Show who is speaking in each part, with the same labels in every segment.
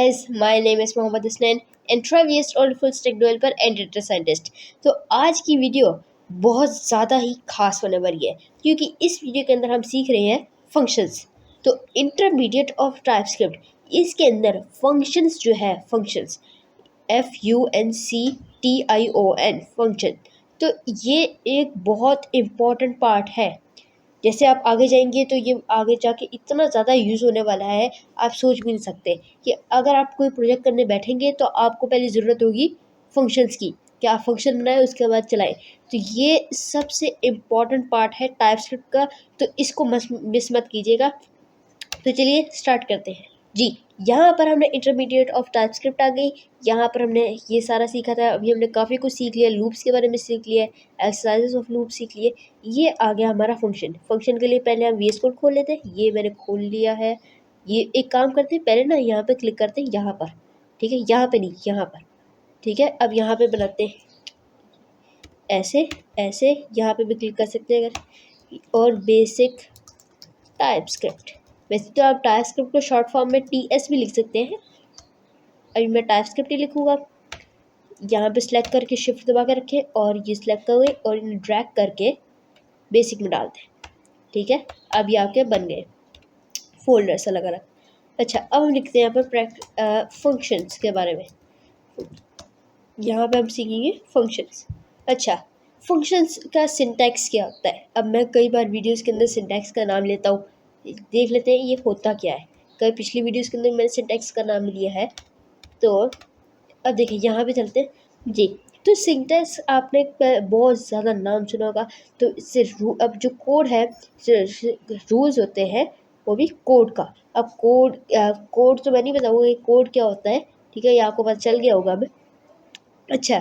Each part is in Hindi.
Speaker 1: guys, my name is Mohammad Hasnain and 12 years old full stack developer and data scientist। तो आज की वीडियो बहुत ज़्यादा ही खास होने वाली है क्योंकि इस वीडियो के अंदर हम सीख रहे हैं फंक्शंस। तो इंटरमीडिएट ऑफ टाइपस्क्रिप्ट, इसके अंदर फंक्शंस जो है, फंक्शंस FUNCTION फंक्शन, तो ये एक बहुत इम्पॉर्टेंट पार्ट है। जैसे आप आगे जाएंगे तो ये आगे जाके इतना ज़्यादा यूज़ होने वाला है, आप सोच भी नहीं सकते कि अगर आप कोई प्रोजेक्ट करने बैठेंगे तो आपको पहले ज़रूरत होगी फंक्शंस की, कि आप फंक्शन बनाएं उसके बाद चलाएं। तो ये सबसे इम्पॉर्टेंट पार्ट है टाइपस्क्रिप्ट का, तो इसको मिस मत कीजिएगा। तो चलिए स्टार्ट करते हैं जी। यहाँ पर हमने इंटरमीडिएट ऑफ टाइपस्क्रिप्ट आ गई। यहाँ पर हमने ये सारा सीखा था। अभी हमने काफ़ी कुछ सीख लिया, लूप्स के बारे में सीख लिया, एक्सरसाइजेस ऑफ लूप सीख लिए। ये आ गया हमारा फंक्शन। फंक्शन के लिए पहले हम VS कोड खोल लेते हैं। ये मैंने खोल लिया है। ये एक काम करते हैं, पहले ना यहाँ पे क्लिक करते हैं, यहाँ पर, ठीक है, यहाँ पे नहीं, यहाँ पर, ठीक है। अब यहाँ पे बनाते हैं ऐसे ऐसे, यहाँ पे भी क्लिक कर सकते हैं अगर, और बेसिक टाइपस्क्रिप्ट। वैसे तो आप टाइपस्क्रिप्ट को शॉर्ट फॉर्म में TS भी लिख सकते हैं। अभी मैं टाइपस्क्रिप्ट ही लिखूँगा। यहाँ पे सिलेक्ट करके शिफ्ट दबा के रखें और ये सिलेक्ट करें और इन्हें ड्रैग करके बेसिक में डाल दें, ठीक है। अब ये आपके बन गए फोल्डर्स अलग अलग। अच्छा, अब हम लिखते हैं यहाँ पर फंक्शंस के बारे में। यहाँ पे हम सीखेंगे फंक्शंस। अच्छा, फंक्शंस का सिंटैक्स क्या होता है? अब मैं कई बार वीडियोस के अंदर सिंटैक्स का नाम लेता हूँ, देख लेते हैं ये होता क्या है। कई पिछली वीडियोस के अंदर मैंने सिंटैक्स का नाम लिया है। तो अब देखिए यहाँ पे चलते हैं जी। तो सिंटैक्स आपने बहुत ज़्यादा नाम सुना होगा। तो इससे अब जो कोड है, रूल्स होते हैं वो भी कोड का। अब कोड तो मैं नहीं बताऊँगा कि कोड क्या होता है, ठीक है, ये आपको पता चल गया होगा अब। अच्छा,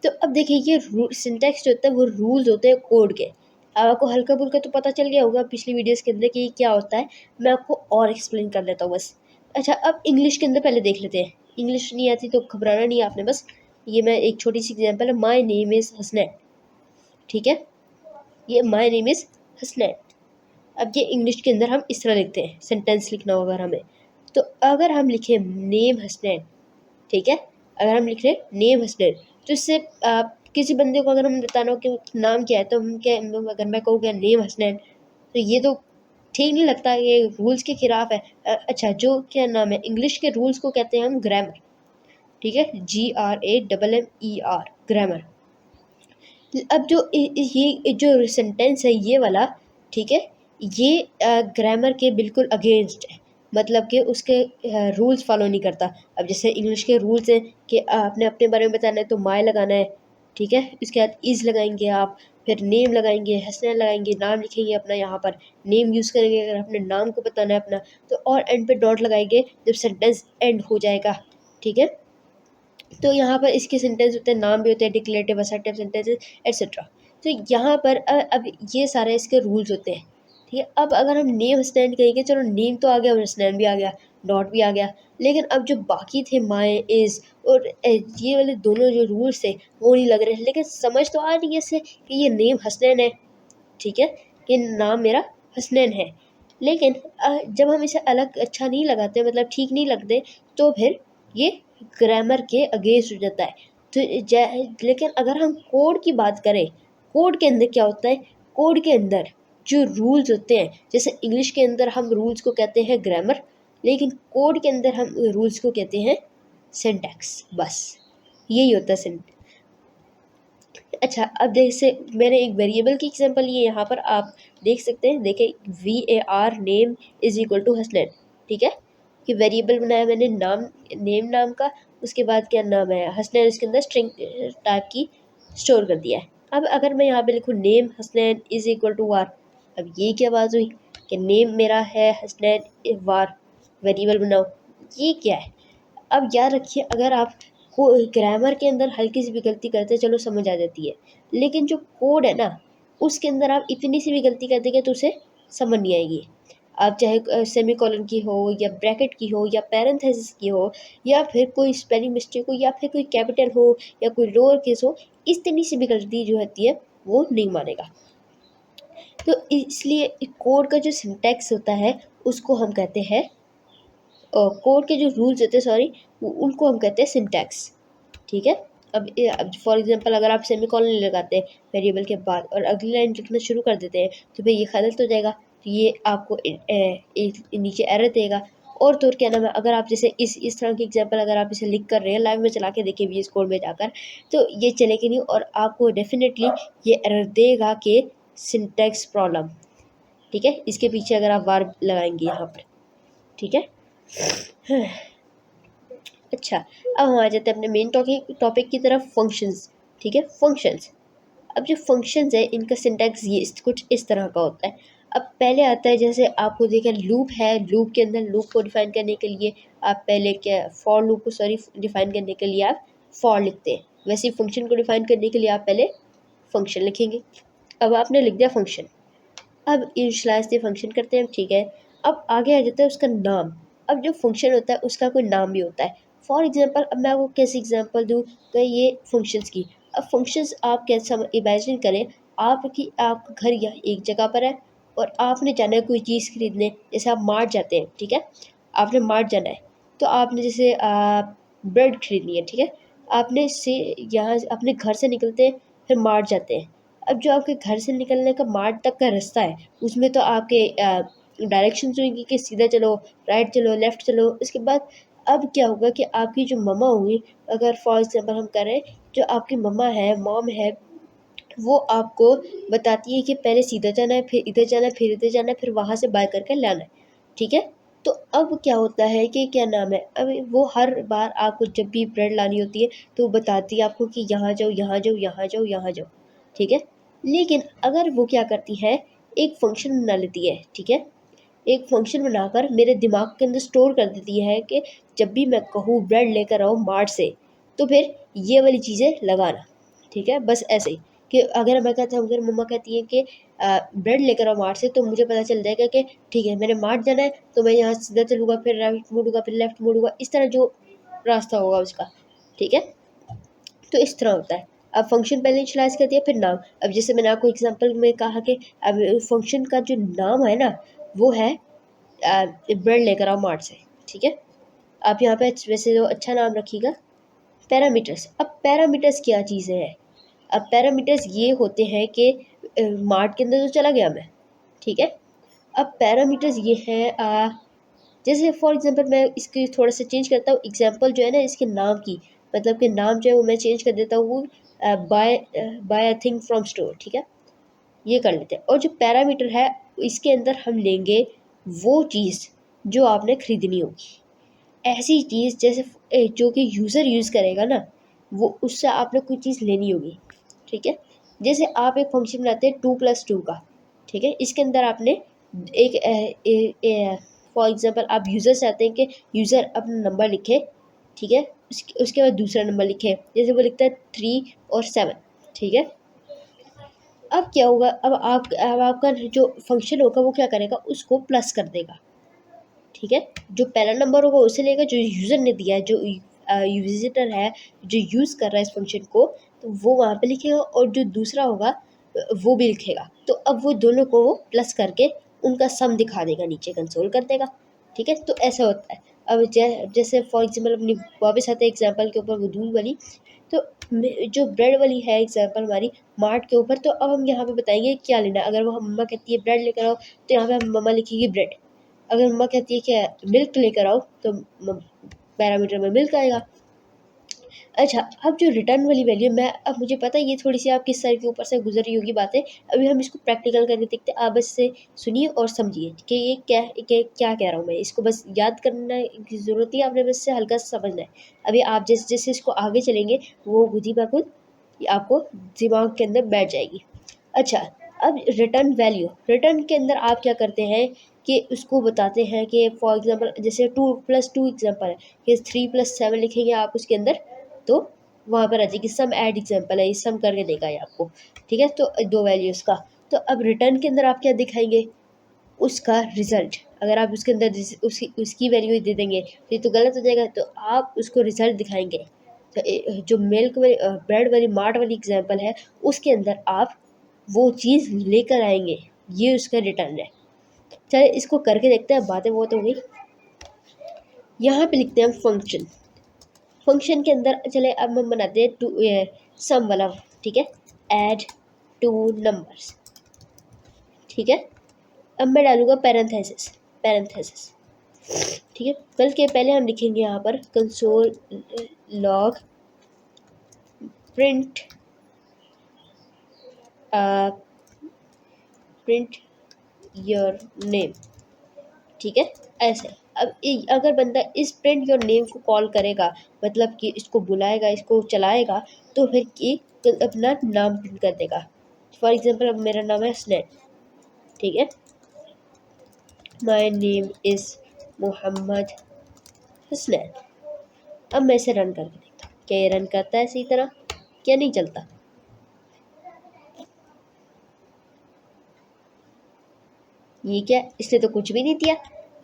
Speaker 1: तो अब देखिए ये सिंटैक्स जो होता है वो रूल्स होते हैं कोड के। अब आपको हल्का फुल्का तो पता चल गया होगा पिछली वीडियोस के अंदर कि क्या होता है। मैं आपको और एक्सप्लेन कर देता हूँ बस। अच्छा, अब इंग्लिश के अंदर पहले देख लेते हैं। इंग्लिश नहीं आती तो घबराना नहीं आपने, बस ये मैं एक छोटी सी एग्जांपल है। माय नेम इज़ हसनैन, ठीक है, ये माय नेम इज़ हसनैन। अब ये इंग्लिश के अंदर हम इस तरह लिखते हैं, सेंटेंस लिखना होगा अगर हमें। तो अगर हम लिखें नेम हसनैन, ठीक है, अगर हम लिख रहे हैं नेम हसनैन, तो इससे किसी बंदे को अगर हम बताना हो कि नाम क्या है, तो हम क्या, अगर मैं कहूँ क्या नेम हसनैन, तो ये तो ठीक नहीं लगता, ये रूल्स के खिलाफ है। अच्छा, जो क्या नाम है, इंग्लिश के रूल्स को कहते हैं हम ग्रामर, ठीक है, GRAMMER, ग्रामर। अब जो ये जो सेंटेंस है ये वाला, ठीक है, ये ग्रामर के बिल्कुल अगेंस्ट है, मतलब कि उसके रूल्स फॉलो नहीं करता। अब जैसे इंग्लिश के रूल्स हैं कि आपने अपने बारे में बताना है तो माय लगाना है, ठीक है, इसके बाद इज़ लगाएंगे आप, फिर नेम लगाएंगे, हसनैन लगाएंगे, नाम लिखेंगे अपना, यहाँ पर नेम यूज़ करेंगे अगर अपने नाम को बताना है अपना, तो और एंड पे डॉट लगाएंगे जब सेंटेंस एंड हो जाएगा, ठीक है। तो यहाँ पर इसके सेंटेंस होते हैं, नाम भी होते हैं, डिक्लेरेटिव, असर्टिव सेंटेंसेस एट्सेट्रा। तो यहाँ पर अब ये सारे इसके रूल्स होते हैं, ठीक है। अब अगर हम नेम हसनैन कहेंगे, चलो नेम तो आ गया और हसनैन भी आ गया, डॉट भी आ गया, लेकिन अब जो बाकी थे माय, इज़ और ये वाले दोनों जो रूल्स थे वो नहीं लग रहे, लेकिन समझ तो आ रही है इससे कि ये नेम हसनैन है, ठीक है, कि नाम मेरा हसनैन है। लेकिन जब हम इसे अलग अच्छा नहीं लगाते, मतलब ठीक नहीं लगते, तो फिर ये ग्रामर के अगेंस्ट हो जाता है। तो लेकिन अगर हम कोड की बात करें, कोड के अंदर क्या होता है, कोड के अंदर जो रूल्स होते हैं, जैसे इंग्लिश के अंदर हम रूल्स को कहते हैं ग्रामर, लेकिन कोड के अंदर हम रूल्स को कहते हैं सिंटैक्स, बस यही होता है अच्छा, अब जैसे मैंने एक वेरिएबल की एग्जांपल ली है, यहाँ पर आप देख सकते हैं, देखें VAR name is equal to Hasnain, ठीक है, कि वेरिएबल बनाया मैंने नाम, नेम नाम का, उसके बाद क्या नाम है हसनैन, इसके अंदर स्ट्रिंग टाइप की स्टोर कर दिया है। अब अगर मैं यहाँ पे लिखूँ name Hasnain is equal to वार, अब ये क्या बात हुई कि नेम मेरा है हसनैन वार वेरिएबल बनाओ, ये क्या है। अब याद रखिए, अगर आप को ग्रामर के अंदर हल्की सी भी गलती करते हैं, चलो समझ आ जाती है, लेकिन जो कोड है ना, उसके अंदर आप इतनी सी भी गलती कर देंगे तो उसे समझ नहीं आएगी। आप चाहे सेमीकोलन की हो या ब्रैकेट की हो या पैरेंथेसिस की हो, या फिर कोई स्पेलिंग मिस्टेक हो, या फिर कोई कैपिटल हो या कोई लोअर केस हो, इतनी सी भी गलती जो होती है वो नहीं मानेगा। तो इसलिए कोड का जो सिंटैक्स होता है उसको हम कहते हैं कोड के जो रूल्स होते हैं, सॉरी, उनको हम कहते हैं सिंटैक्स। ठीक है। अब फॉर एग्जांपल अगर आप सेमीकोलन लगाते हैं वेरिएबल के बाद और अगली लाइन लिखना शुरू कर देते हैं तो भाई ये गलत हो जाएगा, तो ये आपको नीचे एरर देगा। और तो और क्या नाम है, अगर आप जैसे इस तरह की एग्जांपल अगर आप इसे लिख कर रहे हैं, लाइव में चला के देखिए VS कोड में जाकर, तो ये चलेगी नहीं और आपको डेफिनेटली ये एरर देगा कि सिंटैक्स प्रॉब्लम। ठीक है, इसके पीछे अगर आप वार लगाएंगे यहाँ पर। ठीक है। अच्छा, अब हम आ जाते हैं अपने मेन टॉपिक की तरफ, फंक्शंस। ठीक है, फंक्शंस। अब जो फंक्शंस है इनका सिंटैक्स ये कुछ इस तरह का होता है। अब पहले आता है, जैसे आपको देखा लूप है, लूप के अंदर लूप को डिफाइन करने के लिए आप पहले क्या फॉर लूप को सॉरी डिफाइन करने के लिए आप फॉर लिखते हैं, वैसे ही फंक्शन को डिफाइन करने के लिए आप पहले फंक्शन लिखेंगे। अब आपने लिख दिया फंक्शन, अब इनिशियलाइज से फंक्शन करते हैं। ठीक है, अब आगे आ जाता है उसका नाम। अब जो फंक्शन होता है उसका कोई नाम भी होता है। फॉर एग्जांपल, अब मैं आपको कैसे एग्जांपल दूँ कि ये फंक्शंस की। अब फंक्शंस आप कैसे इमेजिन करें, आपका घर यहाँ एक जगह पर है और आपने जाना है कोई चीज़ खरीदने, जैसे आप मार्ट जाते हैं। ठीक है, आपने मार्ट जाना है तो आपने जैसे ब्रेड खरीदनी है। ठीक है, आपने से यहाँ अपने घर से निकलते हैं, फिर मार्ट जाते हैं। अब जो आपके घर से निकलने का मार्ट तक का रास्ता है उसमें तो आपके डायरेक्शंस होंगी कि सीधा चलो, राइट चलो, लेफ़्ट चलो। इसके बाद अब क्या होगा कि आपकी जो मम्मा होंगी, अगर फॉर एग्जांपल हम करें, जो आपकी मम्मा है, मॉम है, वो आपको बताती है कि पहले सीधा जाना है, फिर इधर जाना है, फिर इधर जाना है, फिर वहाँ से बाय करके लाना है। ठीक है, तो अब क्या होता है कि क्या नाम है, अब वो हर बार आपको जब भी ब्रेड लानी होती है तो वो बताती है आपको कि यहाँ जाओ, यहाँ जाओ, यहाँ जाओ, यहाँ जाओ। ठीक है, लेकिन अगर वो क्या करती है, एक फंक्शन बना लेती है। ठीक है, एक फंक्शन बनाकर मेरे दिमाग के अंदर स्टोर कर देती है कि जब भी मैं कहूँ ब्रेड लेकर आओ मार्ट से, तो फिर ये वाली चीज़ें लगाना। ठीक है, बस ऐसे ही कि अगर मैं कहता हूँ, अगर मम्मा कहती है कि ब्रेड लेकर आओ मार्ट से, तो मुझे पता चल जाएगा कि ठीक है मैंने मार्ट जाना है, तो मैं यहाँ सीधा चलूँगा, फिर राइट मुड़ूँगा, फिर लेफ्ट मुड़ूँगा, इस तरह जो रास्ता होगा उसका। ठीक है, तो इस तरह होता है। अब फंक्शन पहले इनिशियलाइज़ कर दिया, फिर नाम। अब जैसे मैंने आपको एग्जांपल में कहा कि अब फंक्शन का जो नाम है ना, वो है ब्रेड लेकर आओ मार्ट से। ठीक है, आप यहाँ पे वैसे तो अच्छा नाम रखिएगा। पैरामीटर्स। अब पैरामीटर्स क्या चीज़ें हैं? अब पैरामीटर्स ये होते हैं कि मार्ट के अंदर तो चला गया मैं। ठीक है, अब पैरामीटर्स ये हैं, जैसे फॉर एग्जांपल मैं इसकी थोड़ा सा चेंज करता हूँ, एग्जांपल जो है ना इसके नाम की, मतलब कि नाम जो है वो मैं चेंज कर देता हूँ, buy buy a thing from store. ठीक है, ये कर लेते हैं। और जो पैरामीटर है इसके अंदर हम लेंगे वो चीज़ जो आपने खरीदनी होगी, ऐसी चीज़ जैसे जो कि यूज़र यूज़ करेगा ना, वो उससे आपने कोई चीज़ लेनी होगी। ठीक है, जैसे आप एक फंक्शन बनाते हैं 2+2 का। ठीक है, इसके अंदर आपने एक फॉर एग्जांपल आप यूज़र से आते हैं कि यूज़र अपना नंबर लिखे। ठीक है, उसके बाद दूसरा नंबर लिखे, जैसे वो लिखता है 3 और 7। ठीक है, अब क्या होगा, अब आपका जो फंक्शन होगा वो क्या करेगा, उसको प्लस कर देगा। ठीक है, जो पहला नंबर होगा उसे लेगा जो यूज़र ने दिया है, जो विजिटर है जो यूज़ कर रहा है इस फंक्शन को, तो वो वहाँ पे लिखेगा, और जो दूसरा होगा वो भी लिखेगा। तो अब वो दोनों को वो प्लस करके उनका सम दिखा देगा, नीचे कंसोल कर देगा। ठीक है, तो ऐसा होता है। अब जैसे फॉर एग्जांपल अपनी वापस आते हैं एग्जांपल के ऊपर, वो दूध वाली। तो जो ब्रेड वाली है एग्जांपल हमारी मार्ट के ऊपर, तो अब हम यहाँ पे बताएंगे क्या लेना है। अगर वो मम्मा कहती है ब्रेड लेकर आओ, तो यहाँ पे हम मम्मा लिखेगी ब्रेड। अगर मम्मा कहती है कि मिल्क लेकर आओ, तो पैरामीटर में मिल्क आएगा। अच्छा, अब जो रिटर्न वाली वैल्यू, मैं अब मुझे पता है ये थोड़ी सी आपकी सर के ऊपर से गुजर रही होगी बातें, अभी हम इसको प्रैक्टिकल करके देखते हैं। आप बस से सुनिए और समझिए कि ये क्या कह रहा हूँ मैं, इसको बस याद करने की ज़रूरत है, आपने बस से हल्का सा समझना है। अभी आप जैसे जैसे इसको आगे चलेंगे वो खुद ही खुद आपको दिमाग के अंदर बैठ जाएगी। अच्छा, अब रिटर्न वैल्यू, रिटर्न के अंदर आप क्या करते हैं कि उसको बताते हैं कि फॉर एग्जांपल जैसे 2+2 एग्जांपल है कि 3+7 लिखेंगे आप उसके अंदर, तो वहाँ पर आ जाएगी सम ऐड एग्जांपल है, ये सम करके देगा ये आपको। ठीक है, तो दो वैल्यूज़ का। तो अब रिटर्न के अंदर आप क्या दिखाएंगे, उसका रिजल्ट। अगर आप उसके अंदर उसकी वैल्यू दे देंगे तो ये तो गलत हो जाएगा, तो आप उसको रिजल्ट दिखाएंगे। तो जो मिल्क वाली ब्रेड वाली मार्ट वाली एग्जांपल है, उसके अंदर आप वो चीज़ लेकर आएंगे, ये उसका रिटर्न है। चलिए इसको करके देखते हैं, बातें बहुत हो गई। यहाँ पे लिखते हैं फंक्शन। फंक्शन के अंदर चले अब हम बनाते हैं टू सम वाला, ठीक है, ऐड टू नंबर्स, ठीक है। अब मैं डालूंगा पैरेंथेसिस, पैरेंथेसिस, ठीक है। बल्कि पहले हम लिखेंगे यहाँ पर console log print print your name, ठीक है, ऐसे। अब अगर बंदा इस प्रिंट योर नेम को कॉल करेगा, मतलब कि इसको बुलाएगा, इसको चलाएगा, तो फिर ये अपना नाम प्रिंट कर देगा। फॉर एग्जांपल अब मेरा नाम है हसनैन, ठीक है, my name is Mohammad Hasnain. अब मैं इसे रन करके देखता हूँ, क्या ये रन करता है इसी तरह, क्या नहीं चलता? ये क्या, इसने तो कुछ भी नहीं दिया।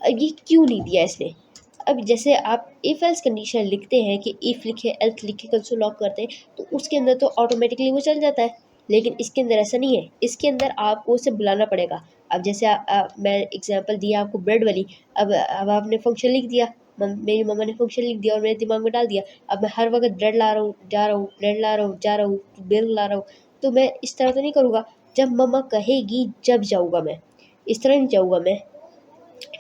Speaker 1: अब ये क्यों नहीं दिया इसने? अब जैसे आप इफ एल्स कंडीशन लिखते हैं कि इफ लिखे एल्स लिखे कंसोल लॉक करते हैं, तो उसके अंदर तो ऑटोमेटिकली वो चल जाता है। लेकिन इसके अंदर ऐसा नहीं है, इसके अंदर आपको उसे बुलाना पड़ेगा। अब जैसे मैं एग्जांपल दिया आपको ब्रेड वाली। अब आपने फंक्शन लिख दिया, मेरी मम्मा ने फंक्शन लिख दिया और मेरे दिमाग में डाल दिया। अब मैं हर वक्त ब्रेड ला रहा हूँ, जा रहा हूँ, ब्रेड ला रहा हूँ, जा रहा हूँ, ब्रेड ला रहा हूँ, तो मैं इस तरह तो नहीं करूँगा। जब मम्मा कहेगी जब जाऊँगा मैं, इस तरह नहीं जाऊँगा मैं,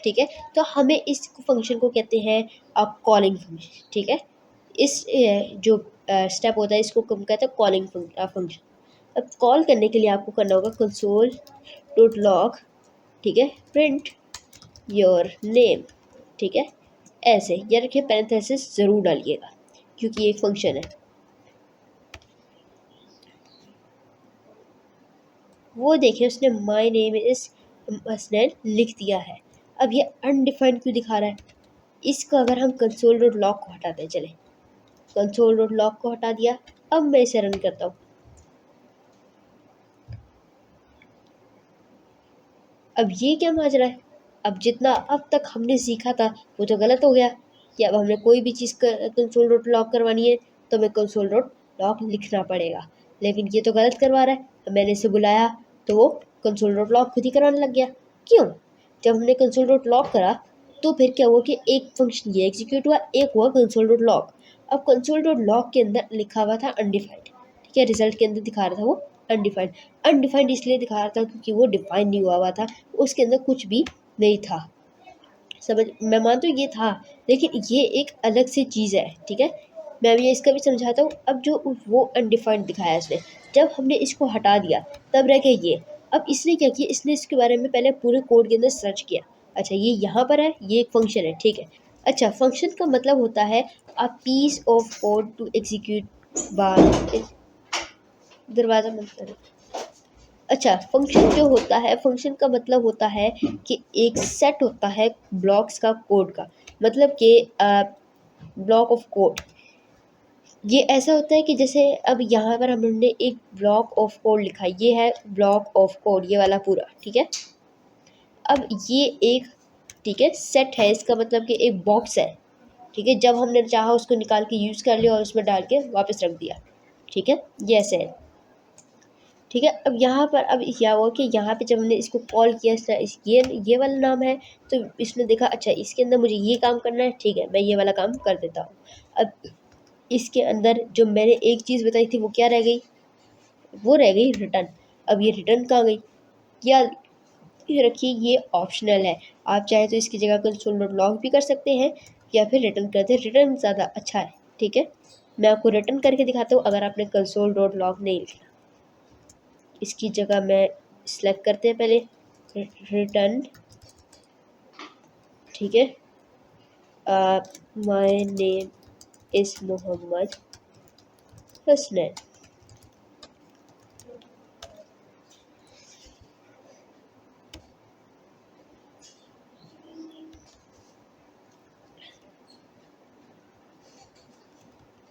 Speaker 1: ठीक है। तो हमें इस फंक्शन को कहते हैं अब कॉलिंग फंक्शन, ठीक है। इस जो स्टेप होता है इसको कम कहते हैं कॉलिंग फंक्शन। अब कॉल करने के लिए आपको करना होगा कंसोल डॉट लॉग, ठीक है, प्रिंट योर नेम, ठीक है, ऐसे। याद रखिए पैरेंथेसिस ज़रूर डालिएगा क्योंकि ये एक फंक्शन है। वो देखिए उसने माय नेम इज़ हसनैन लिख दिया है। अब ये अनडिफाइंड क्यों दिखा रहा है? इसको अगर हम कंसोल डॉट लॉग को हटाते हैं, चले कंसोल डॉट लॉग को हटा दिया। अब मैं इसे रन करता हूँ। अब ये क्या माजरा है? अब जितना अब तक हमने सीखा था वो तो गलत हो गया कि अब हमें कोई भी चीज़ कंसोल डॉट लॉग करवानी है तो हमें कंसोल डॉट लॉग लिखना पड़ेगा। लेकिन ये तो गलत करवा रहा है। अब मैंने इसे बुलाया तो वो कंसोल डॉट लॉग खुद ही कराने लग गया। क्यों? जब हमने कंसोल डॉट लॉग करा तो फिर क्या हुआ कि एक फंक्शन ये एग्जीक्यूट हुआ, एक हुआ कंसोल डॉट लॉग। अब कंसोल डॉट लॉग के अंदर लिखा हुआ था अनडिफाइंड, ठीक है, रिजल्ट के अंदर दिखा रहा था वो अनडिफाइंड। अनडिफाइंड इसलिए दिखा रहा था क्योंकि वो डिफाइन नहीं हुआ था, उसके अंदर कुछ भी नहीं था। समझ, मैं मानता हूँ ये था, लेकिन ये एक अलग से चीज़ है, ठीक है। मैं अभी इसका भी समझाता हूँ। अब जो वो अनडिफाइंड दिखाया इसने, जब हमने इसको हटा दिया तब रह गया ये। अब इसने क्या किया, इसने इसके बारे में पहले पूरे कोड के अंदर सर्च किया। अच्छा ये यहाँ पर है, ये एक फंक्शन है, ठीक है। अच्छा फंक्शन का मतलब होता है a piece of code to execute by, दरवाज़ा बंद करो। अच्छा फंक्शन जो होता है, फंक्शन का मतलब होता है कि एक सेट होता है ब्लॉक्स का, कोड का, मतलब कि ब्लॉक ऑफ कोड। ये ऐसा होता है कि जैसे अब यहाँ पर हमने एक ब्लॉक ऑफ कोड लिखा, ये है ब्लॉक ऑफ कोड, ये वाला पूरा, ठीक है। अब ये एक, ठीक है, सेट है, इसका मतलब कि एक बॉक्स है, ठीक है। जब हमने चाहा उसको निकाल के यूज़ कर लिया और उसमें डाल के वापस रख दिया, ठीक है, ये ऐसे है, ठीक है। अब यहाँ पर अब क्या हुआ कि यहाँ पे जब हमने इसको कॉल किया, ये वाला नाम है, तो इसने देखा अच्छा इसके अंदर मुझे ये काम करना है, ठीक है, मैं ये वाला काम कर देता हूँ। अब इसके अंदर जो मैंने एक चीज़ बताई थी वो क्या रह गई, वो रह गई रिटर्न। अब ये रिटर्न कहाँ गई? या ये रखिए ये ऑप्शनल है, आप चाहे तो इसकी जगह कंसोल डॉट लॉग भी कर सकते हैं या फिर रिटर्न कर दें, रिटर्न ज़्यादा अच्छा है, ठीक है। मैं आपको रिटर्न करके दिखाता हूँ अगर आपने कंसोल डॉट लॉग नहीं लिखा। इसकी जगह मैं सेलेक्ट करते हैं पहले रिटर्न, ठीक है, my name is Mohammad Hasnain.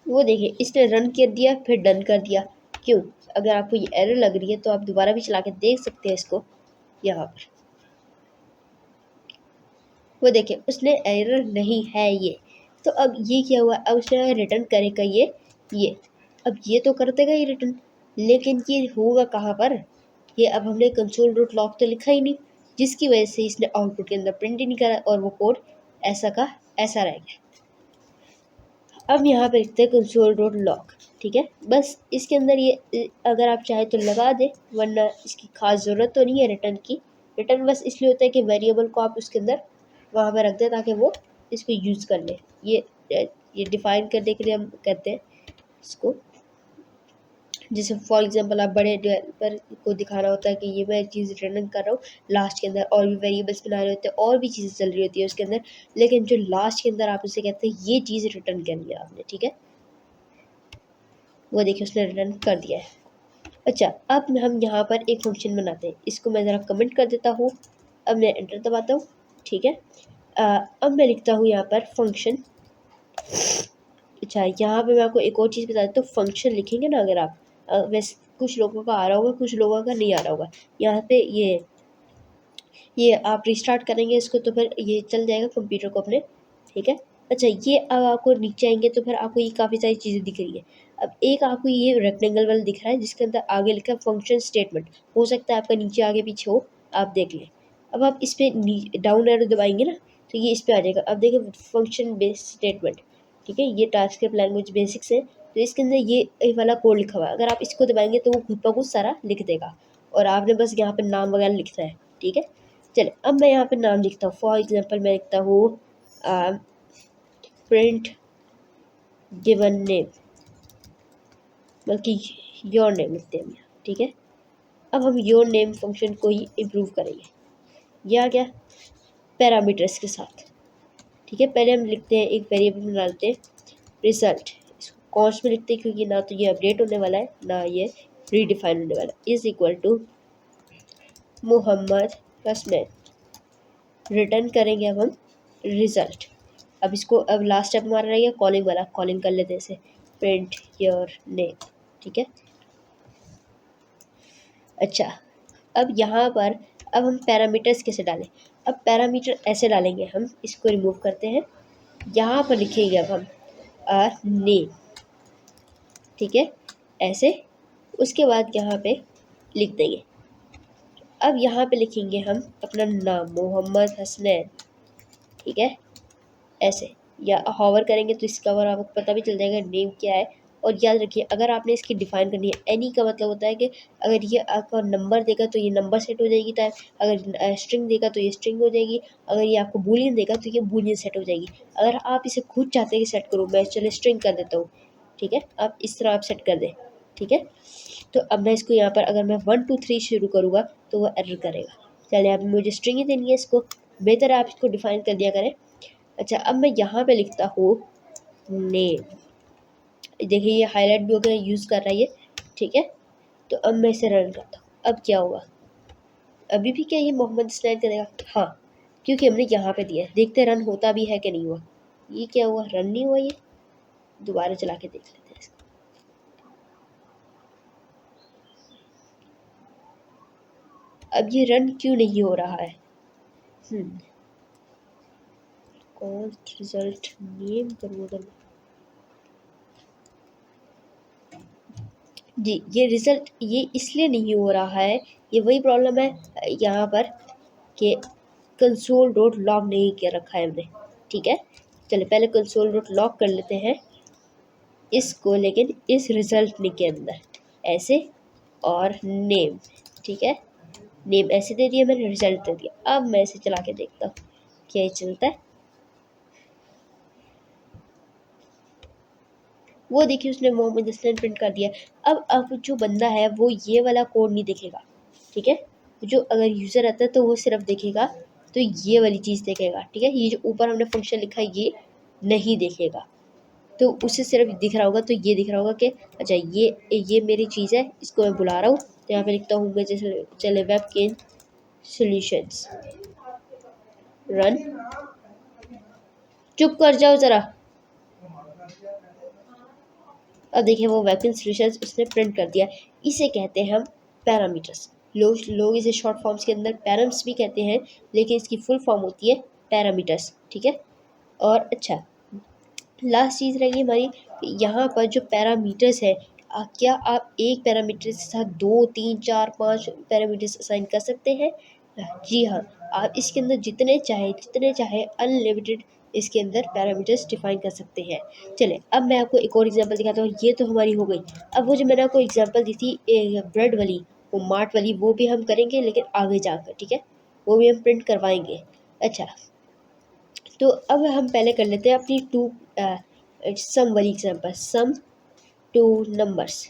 Speaker 1: वो देखिए इसने रन कर दिया फिर डन कर दिया। क्यों? अगर आपको ये एरर लग रही है तो आप दोबारा भी चला के देख सकते हैं इसको। यहाँ पर वो देखिए उसने एरर नहीं है ये। तो अब ये क्या हुआ, अब उसने रिटर्न करेगा ये अब ये तो कर देगा ये रिटर्न, लेकिन ये होगा कहाँ पर? ये अब हमने कंसोल डॉट लॉग तो लिखा ही नहीं, जिसकी वजह से इसने आउटपुट के अंदर प्रिंट ही नहीं करा और वो कोड ऐसा का ऐसा रहेगा। अब यहाँ पे लिखते हैं कंसोल डॉट लॉग, ठीक है। बस इसके अंदर ये अगर आप चाहे तो लगा दें, वरना इसकी खास ज़रूरत तो नहीं है रिटर्न की। रिटर्न बस इसलिए होता है कि वेरिएबल को आप उसके अंदर वहाँ पे रख दें ताकि वो इसको यूज़ कर ले। ये डिफ़ाइन करने के लिए हम कहते हैं इसको। जैसे फॉर एग्जांपल आप बड़े डेवलपर को दिखाना होता है कि ये मैं चीज़ रिटर्न कर रहा हूँ, लास्ट के अंदर और भी वेरिएबल्स बना रहे होते हैं और भी चीज़ें चल रही होती है उसके अंदर, लेकिन जो लास्ट के अंदर आप उसे कहते हैं ये चीज़ रिटर्न करनी है आपने, ठीक है। वो देखिए उसने रिटर्न कर दिया है। अच्छा, अब हम यहाँ पर एक फंक्शन बनाते हैं, इसको मैं ज़रा कमेंट कर देता हूँ। अब मैं एंटर दबाता हूँ, ठीक है। अब मैं लिखता हूँ यहाँ पर फंक्शन। अच्छा, यहाँ पे मैं आपको एक और चीज़ बता देता हूँ। फंक्शन लिखेंगे ना अगर आप, वैसे कुछ लोगों का आ रहा होगा, कुछ लोगों का नहीं आ रहा होगा। यहाँ पे ये आप रिस्टार्ट करेंगे इसको तो फिर ये चल जाएगा कंप्यूटर को अपने, ठीक है। अच्छा, ये अब आपको नीचे आएंगे तो फिर आपको ये काफ़ी सारी चीज़ें दिख रही है। अब एक आपको ये रेक्टेंगल वाला दिख रहा है जिसके अंदर आगे लिखा है फंक्शन स्टेटमेंट, हो सकता है आपका नीचे आगे पीछे हो, आप देख लें। अब आप इस पर डाउन एरो दबाएंगे ना तो ये इस पर आ जाएगा। अब देखिए फंक्शन बेस्ड स्टेटमेंट, ठीक है। ये टास्क लैंग्वेज बेसिक्स है, तो इसके अंदर ये वाला कोड लिखा हुआ है। अगर आप इसको दबाएंगे तो वो खुद ब खुद सारा लिख देगा और आपने बस यहाँ पर नाम वगैरह लिखना है, ठीक है। चलिए, अब मैं यहाँ पे नाम लिखता हूँ। फॉर एग्जांपल मैं लिखता हूँ प्रिंट गिवन नेम, बल्कि योर नेम लिखते हैं, ठीक है। अब हम योर नेम फंक्शन को ही इम्प्रूव करेंगे। यह आ गया पैरामीटर्स के साथ, ठीक है। पहले हम लिखते हैं एक वेरिएबल में डालते हैं रिजल्ट, इसको कॉन्स्ट में लिखते हैं क्योंकि ना तो ये अपडेट होने वाला है ना ये रीडिफाइन होने वाला है। Is equal to Mohammad Hasnain, return करेंगे अब हम रिज़ल्ट। अब इसको अब लास्ट स्टेप हमारा रहेगा कॉलिंग वाला, कॉलिंग कर लेते हैं इसे प्रिंट योर नेम, ठीक है। अच्छा, अब यहाँ पर अब हम पैरामीटर्स कैसे डालें। अब पैरामीटर ऐसे डालेंगे हम, इसको रिमूव करते हैं। यहाँ पर लिखेंगे अब हम नेम, ठीक है, ऐसे। उसके बाद यहाँ पे लिख देंगे। अब यहाँ पे लिखेंगे हम अपना नाम मोहम्मद हसनैन, ठीक है, ऐसे। या हॉवर करेंगे तो इसका और आपको पता भी चल जाएगा नेम क्या है। और याद रखिए अगर आपने इसकी डिफ़ाइन करनी है, एनी का मतलब होता है कि अगर ये आपका नंबर देगा तो ये नंबर सेट हो जाएगी टाइप, अगर स्ट्रिंग देगा तो ये स्ट्रिंग हो जाएगी, अगर ये आपको बूलियन देगा तो ये बूलियन सेट हो जाएगी। अगर आप इसे खुद चाहते हैं कि सेट करूँ, मैं चले स्ट्रिंग कर देता हूँ, ठीक है। आप इस तरह आप सेट कर दें, ठीक है। तो अब मैं इसको यहाँ पर अगर मैं 1 2 3 शुरू करूँगा तो वो एरर करेगा। चलिए, अब मुझे स्ट्रिंग ही देनी है इसको, बेहतर आप इसको डिफ़ाइन कर दिया करें। अच्छा, अब मैं यहाँ पे लिखता हूँ नेम, देखिए ये हाईलाइट भी हो गया, यूज़ कर रहा है ये, ठीक है। तो अब मैं इसे रन करता हूँ। अब क्या हुआ, अभी भी क्या ये मोहम्मद स्नैन करेगा? हाँ, क्योंकि हमने यहाँ पे दिया है। देखते रन होता भी है कि नहीं हुआ। ये क्या हुआ, रन नहीं हुआ। ये दोबारा चला के देख लेते हैं इसको। अब ये रन क्यों नहीं हो रहा है? कॉस्ट रिजल्ट नेम करूँ अगर जी, ये रिज़ल्ट ये इसलिए नहीं हो रहा है, ये वही प्रॉब्लम है यहाँ पर कि कंसोल डॉट लॉग नहीं किया रखा है हमने, ठीक है। चलिए पहले कंसोल डॉट लॉग कर लेते हैं इसको, लेकिन इस रिज़ल्ट के अंदर ऐसे और नेम, ठीक है। नेम ऐसे दे दिया मैंने, रिज़ल्ट दे दिया। अब मैं इसे चला के देखता हूँ क्या ये चलता है। वो देखिए उसने मोहम्मद हसनैन प्रिंट कर दिया। अब जो बंदा है वो ये वाला कोड नहीं देखेगा, ठीक है। जो अगर यूज़र आता है तो वो सिर्फ देखेगा तो ये वाली चीज़ देखेगा, ठीक है। ये जो ऊपर हमने फंक्शन लिखा है ये नहीं देखेगा, तो उसे सिर्फ दिख रहा होगा, तो ये दिख रहा होगा कि अच्छा ये मेरी चीज़ है, इसको मैं बुला रहा हूँ। तो यहाँ पे लिखता हूँ मैं, जैसे चले वेब के सॉल्यूशंस रन, चुप कर जाओ ज़रा। अब देखिए वो वेब सॉल्यूशंस उसने प्रिंट कर दिया। इसे कहते हैं हम पैरामीटर्स। लोग इसे शॉर्ट फॉर्म्स के अंदर पैरम्स भी कहते हैं, लेकिन इसकी फुल फॉर्म होती है पैरामीटर्स, ठीक है। और अच्छा, लास्ट चीज़ रहेगी हमारी, यहाँ पर जो पैरामीटर्स है, क्या आप एक पैरामीटर के साथ 2 3 4 5 पैरामीटर्स असाइन कर सकते हैं? जी हाँ, आप इसके अंदर जितने चाहे अनलिमिटेड इसके अंदर पैरामीटर्स डिफाइन कर सकते हैं। चले अब मैं आपको एक और एग्जांपल दिखाता हूँ। ये तो हमारी हो गई। अब वो जो मैंने आपको एग्जांपल दी थी ब्रेड वाली, वो मार्ट वाली, वो भी हम करेंगे लेकिन आगे जाकर, ठीक है, वो भी हम प्रिंट करवाएंगे। अच्छा, तो अब हम पहले कर लेते हैं अपनी सम वाली एग्जांपल, सम टू नंबर्स,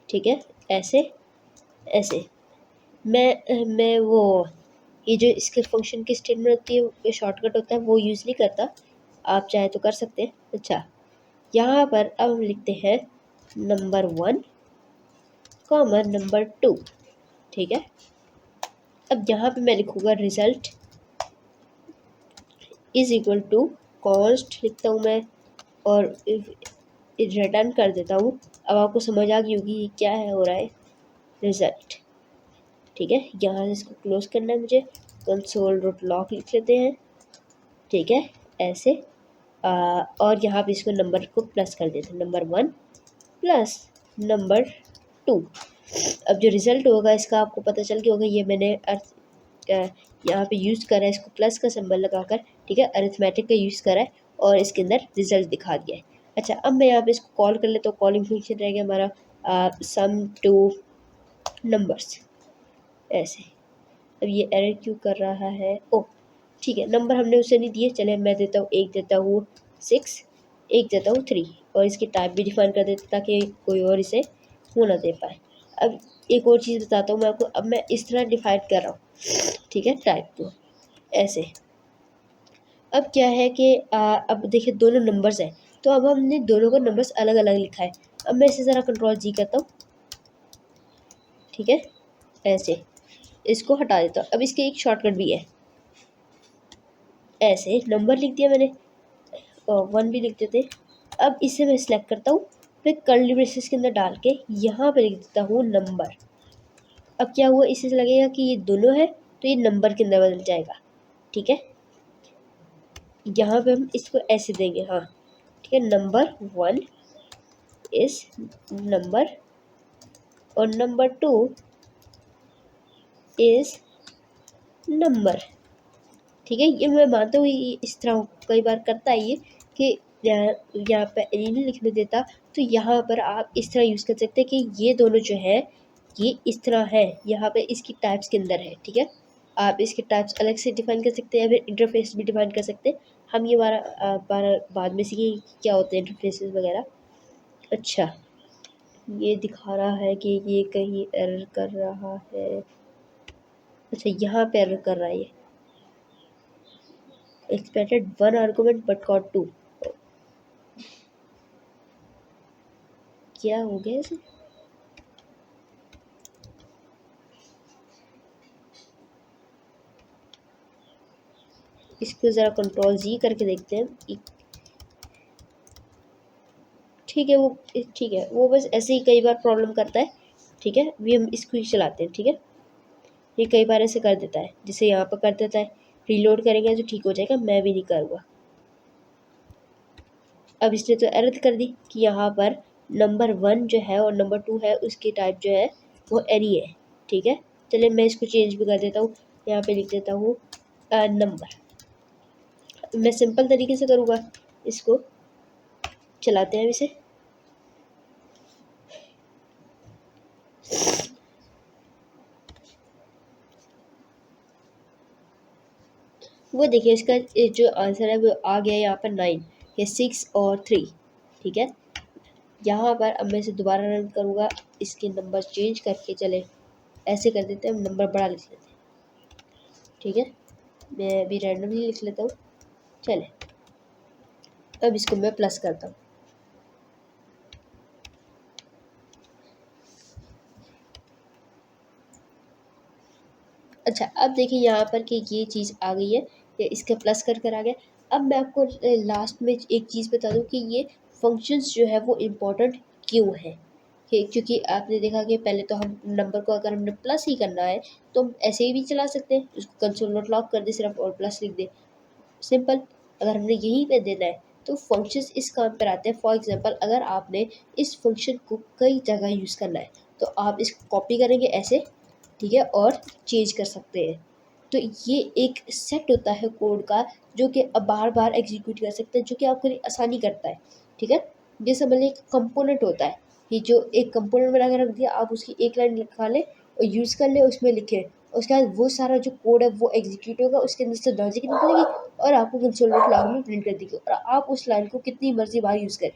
Speaker 1: ठीक है, ऐसे ऐसे। मैं वो ये जो इसके फंक्शन की स्टेटमेंट होती है, ये शॉर्टकट होता है, वो यूज़ नहीं करता, आप चाहे तो कर सकते हैं। अच्छा, यहाँ पर अब हम लिखते हैं नंबर 1 कॉमा नंबर 2, ठीक है। अब यहाँ पे मैं लिखूँगा result is equal to const लिखता हूँ मैं, और रिटर्न कर देता हूँ। अब आपको समझ आ गई होगी क्या है हो रहा है, रिजल्ट, ठीक है। यहाँ से इसको क्लोज करना है मुझे, कंसोल डॉट लॉग लिख लेते हैं, ठीक है, ऐसे। और यहाँ पे इसको नंबर को प्लस कर देते हैं, नंबर 1 प्लस नंबर 2। अब जो रिज़ल्ट होगा इसका आपको पता चल गया होगा, ये मैंने यहाँ पे यूज़ करा है, इसको प्लस का सिंबल लगाकर, ठीक है, अरिथमेटिक का यूज़ करा है और इसके अंदर रिजल्ट दिखा दिया है। अच्छा, अब मैं यहाँ पे इसको कॉल कर लेता हूँ, कॉलिंग फंक्शन रहेगा हमारा सम टू नंबर्स, ऐसे। अब ये एरर क्यों कर रहा है, ओ ठीक है, नंबर हमने उसे नहीं दिए, चले मैं देता हूँ, एक देता हूँ 6, एक देता हूँ 3, और इसकी टाइप भी डिफाइन कर देता ताकि कोई और इसे हो ना दे पाए। अब एक और चीज़ बताता हूँ मैं आपको, अब मैं इस तरह डिफाइन कर रहा हूँ, ठीक है, टाइप को ऐसे। अब क्या है कि अब देखिए दोनों नंबर्स हैं, तो अब हमने दोनों का नंबर्स अलग अलग लिखा है। अब मैं इसे ज़रा कंट्रोल जी करता हूँ, ठीक है, ऐसे इसको हटा देता हूँ। अब इसके एक शॉर्टकट भी है, ऐसे नंबर लिख दिया मैंने और 1 भी लिख देते। अब इसे मैं सिलेक्ट करता हूँ, फिर कर्ली ब्रेसेस के अंदर डाल के यहाँ पे लिख देता हूँ नंबर। अब क्या हुआ, इससे लगेगा कि ये दोनों है तो ये नंबर के अंदर बदल जाएगा, ठीक है। यहाँ पे हम इसको ऐसे देंगे, हाँ ठीक है, नंबर 1 इस नंबर और नंबर 2 इज नंबर, ठीक है। ये मैं मानता हूँ ये इस तरह कई बार करता है ये कि यहाँ पे नहीं लिखने देता, तो यहाँ पर आप इस तरह यूज़ कर सकते हैं कि ये दोनों जो है ये इस तरह है, यहाँ पे इसकी टाइप्स के अंदर है, ठीक है। आप इसके टाइप्स अलग से डिफाइन कर सकते हैं या फिर इंटरफेस भी डिफाइन कर सकते हैं। हम ये बाद में सीखेंगे क्या होते हैं इंटरफेसेस वगैरह। अच्छा, ये दिखा रहा है कि ये कहीं एरर कर रहा है। अच्छा, यहाँ पे एरर कर रहा है ये, expected 1 argument but got 2। क्या हो गया इसे, इसको ज़रा कंट्रोल जी करके देखते हैं। ठीक है, वो ठीक है, वो बस ऐसे ही कई बार प्रॉब्लम करता है, ठीक है। अभी हम इसको ही चलाते हैं, ठीक है। ये कई बार ऐसे कर देता है, जिसे यहाँ पर कर देता है, रीलोड करेंगे तो ठीक हो जाएगा, मैं भी नहीं करूँगा। अब इसने तो एरर कर दी कि यहाँ पर नंबर 1 जो है और नंबर 2 है उसकी टाइप जो है वो एनी है, ठीक है। चलिए मैं इसको चेंज भी कर देता हूँ, यहाँ पे लिख देता हूँ नंबर। मैं सिंपल तरीके से करूँगा, इसको चलाते हैं इसे। वो देखिए इसका जो आंसर है वो आ गया यहाँ पर 9, ये 6 और 3, ठीक है। यहाँ पर अब मैं इसे दोबारा रन करूँगा, इसके नंबर चेंज करके, चले ऐसे कर देते हैं, हम नंबर बड़ा लिख लेते हैं, ठीक है। मैं अभी रैंडमली लिख लेता हूँ, चले अब इसको मैं प्लस करता हूँ। अच्छा, अब देखिए यहाँ पर कि ये चीज़ आ गई है, ये इसके प्लस कर आ गया। अब मैं आपको लास्ट में एक चीज़ बता दूँ कि ये फंक्शंस जो है वो इम्पोर्टेंट क्यों है, क्योंकि आपने देखा कि पहले तो हम नंबर को अगर हमने प्लस ही करना है तो हम ऐसे ही भी चला सकते हैं, उसको कंसोल डॉट लॉग कर दे सिर्फ और प्लस लिख दे, सिंपल। अगर हमने यहीं पे देना है तो फंक्शंस इस काम पर आते हैं। फॉर एग्जांपल अगर आपने इस फंक्शन को कई जगह यूज़ करना है तो आप इसको कॉपी करेंगे ऐसे, ठीक है, और चेंज कर सकते हैं। तो ये एक सेट होता है कोड का जो कि आप बार बार एग्जीक्यूट कर सकते हैं, जो कि आपके लिए आसानी करता है। ठीक है, जैसे मान लीजिए एक कंपोनेंट होता है, ये जो एक कंपोनेंट बना के रख दिया, आप उसकी एक लाइन निकालें और यूज़ कर ले, उसमें लिखें, उसके बाद वो सारा जो कोड है वो एग्जीक्यूट होगा, उसके अंदर से लॉजिक निकलेगी और आपको कंसोल डॉट लॉग में प्रिंट कर देगी और आप उस लाइन को कितनी मर्जी बार यूज़ करें।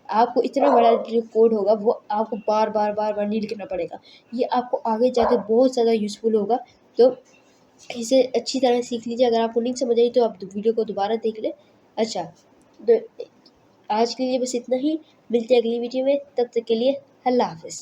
Speaker 1: आपको इतना बड़ा जो कोड होगा वो आपको बार बार बार बार नहीं लिखना पड़ेगा। ये आपको आगे जाके बहुत ज़्यादा यूज़फुल होगा। तो इसे अच्छी तरह सीख लीजिए। अगर आपको नहीं समझ आई तो आप वीडियो को दोबारा देख लें। अच्छा, तो आज के लिए बस इतना ही। मिलते हैं अगली वीडियो में, तब तक के लिए अल्लाह हाफ़िज़।